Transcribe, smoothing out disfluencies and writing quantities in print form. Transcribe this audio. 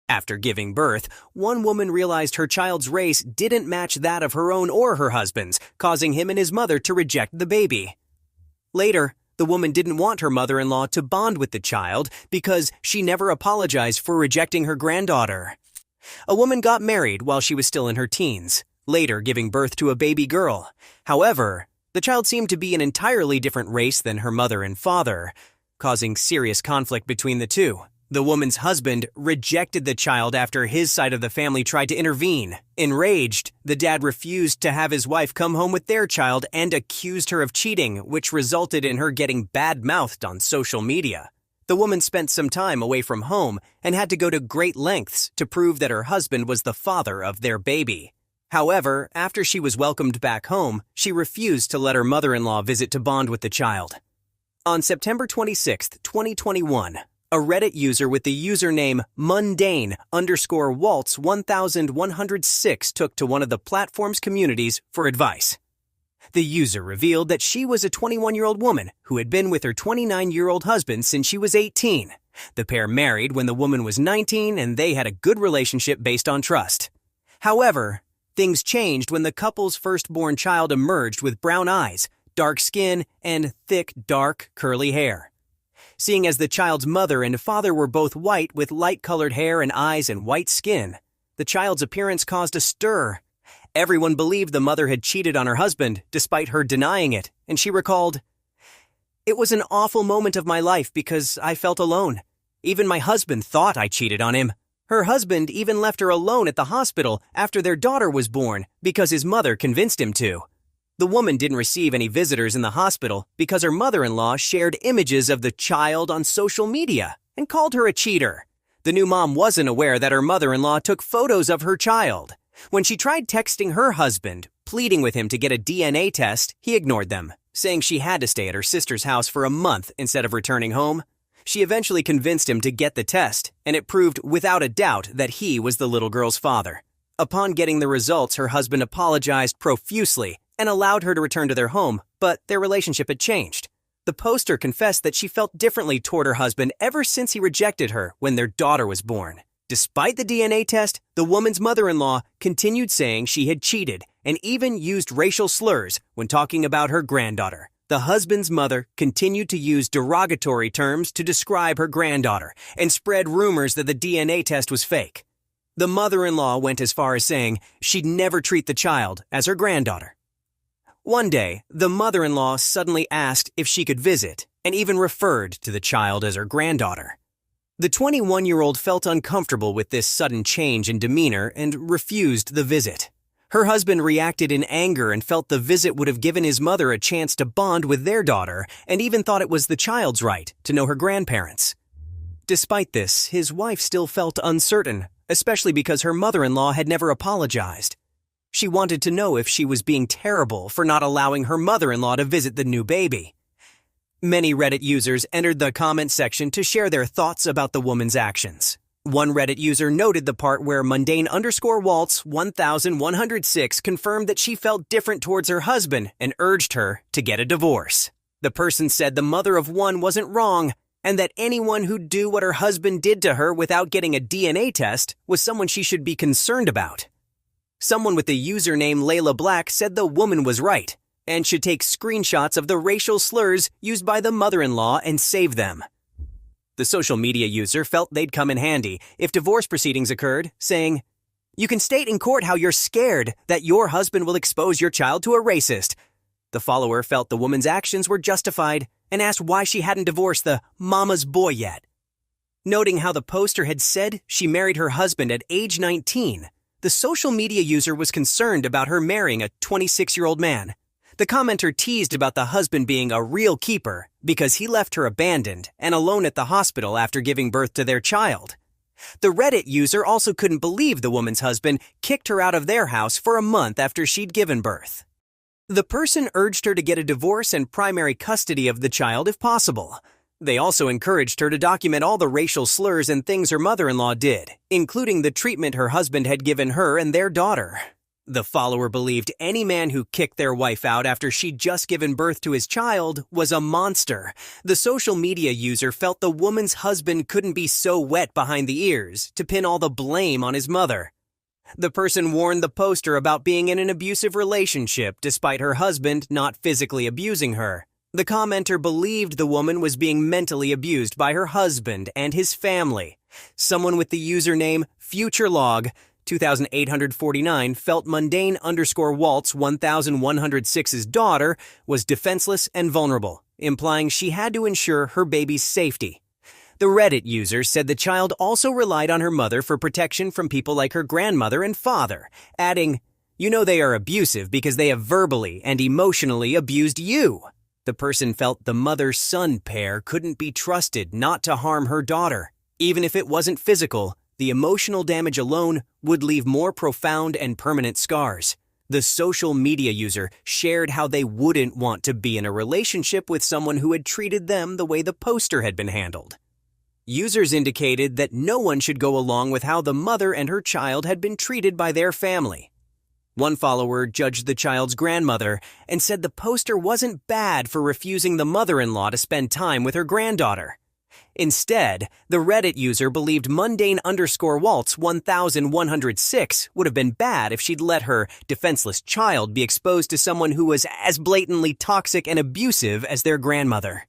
After giving birth, one woman realized her child's race didn't match that of her own or her husband's, causing him and his mother to reject the baby. Later, the woman didn't want her mother-in-law to bond with the child because she never apologized for rejecting her granddaughter. A woman got married while she was still in her teens, later giving birth to a baby girl. However, the child seemed to be an entirely different race than her mother and father, causing serious conflict between the two. The woman's husband rejected the child after his side of the family tried to intervene. Enraged, the dad refused to have his wife come home with their child and accused her of cheating, which resulted in her getting bad-mouthed on social media. The woman spent some time away from home and had to go to great lengths to prove that her husband was the father of their baby. However, after she was welcomed back home, she refused to let her mother-in-law visit to bond with the child. On September 26, 2021, a Reddit user with the username mundane_waltz1106 took to one of the platform's communities for advice. The user revealed that she was a 21-year-old woman who had been with her 29-year-old husband since she was 18. The pair married when the woman was 19 and they had a good relationship based on trust. However, things changed when the couple's firstborn child emerged with brown eyes, dark skin, and thick, dark, curly hair. Seeing as the child's mother and father were both white with light-colored hair and eyes and white skin, the child's appearance caused a stir. Everyone believed the mother had cheated on her husband, despite her denying it, and she recalled, "It was an awful moment of my life because I felt alone. Even my husband thought I cheated on him. Her husband even left her alone at the hospital after their daughter was born because his mother convinced him to." The woman didn't receive any visitors in the hospital because her mother-in-law shared images of the child on social media and called her a cheater. The new mom wasn't aware that her mother-in-law took photos of her child. When she tried texting her husband, pleading with him to get a DNA test, he ignored them, saying she had to stay at her sister's house for a month instead of returning home. She eventually convinced him to get the test, and it proved without a doubt that he was the little girl's father. Upon getting the results, her husband apologized profusely and allowed her to return to their home, but their relationship had changed. The poster confessed that she felt differently toward her husband ever since he rejected her when their daughter was born. Despite the DNA test, the woman's mother-in-law continued saying she had cheated and even used racial slurs when talking about her granddaughter. The husband's mother continued to use derogatory terms to describe her granddaughter and spread rumors that the DNA test was fake. The mother-in-law went as far as saying she'd never treat the child as her granddaughter. One day, the mother-in-law suddenly asked if she could visit and even referred to the child as her granddaughter. The 21-year-old felt uncomfortable with this sudden change in demeanor and refused the visit. Her husband reacted in anger and felt the visit would have given his mother a chance to bond with their daughter and even thought it was the child's right to know her grandparents. Despite this, his wife still felt uncertain, especially because her mother-in-law had never apologized. She wanted to know if she was being terrible for not allowing her mother-in-law to visit the new baby. Many Reddit users entered the comment section to share their thoughts about the woman's actions. One Reddit user noted the part where mundane_waltz1106 confirmed that she felt different towards her husband and urged her to get a divorce. The person said the mother of one wasn't wrong, and that anyone who'd do what her husband did to her without getting a DNA test was someone she should be concerned about. Someone with the username Layla Black said the woman was right and should take screenshots of the racial slurs used by the mother-in-law and save them. The social media user felt they'd come in handy if divorce proceedings occurred, saying, "You can state in court how you're scared that your husband will expose your child to a racist." The follower felt the woman's actions were justified and asked why she hadn't divorced the mama's boy yet. Noting how the poster had said she married her husband at age 19, the social media user was concerned about her marrying a 26-year-old man. The commenter teased about the husband being a real keeper because he left her abandoned and alone at the hospital after giving birth to their child. The Reddit user also couldn't believe the woman's husband kicked her out of their house for a month after she'd given birth. The person urged her to get a divorce and primary custody of the child if possible. They also encouraged her to document all the racial slurs and things her mother-in-law did, including the treatment her husband had given her and their daughter. The follower believed any man who kicked their wife out after she'd just given birth to his child was a monster. The social media user felt the woman's husband couldn't be so wet behind the ears to pin all the blame on his mother. The person warned the poster about being in an abusive relationship despite her husband not physically abusing her. The commenter believed the woman was being mentally abused by her husband and his family. Someone with the username FutureLog 2849 felt mundane_Waltz 1106's daughter was defenseless and vulnerable, implying she had to ensure her baby's safety. The Reddit user said the child also relied on her mother for protection from people like her grandmother and father, adding, "You know they are abusive because they have verbally and emotionally abused you." The person felt the mother-son pair couldn't be trusted not to harm her daughter. Even if it wasn't physical, the emotional damage alone would leave more profound and permanent scars. The social media user shared how they wouldn't want to be in a relationship with someone who had treated them the way the poster had been handled. Users indicated that no one should go along with how the mother and her child had been treated by their family. One follower judged the child's grandmother and said the poster wasn't bad for refusing the mother-in-law to spend time with her granddaughter. Instead, the Reddit user believed mundane_Waltz 1106 would have been bad if she'd let her defenseless child be exposed to someone who was as blatantly toxic and abusive as their grandmother.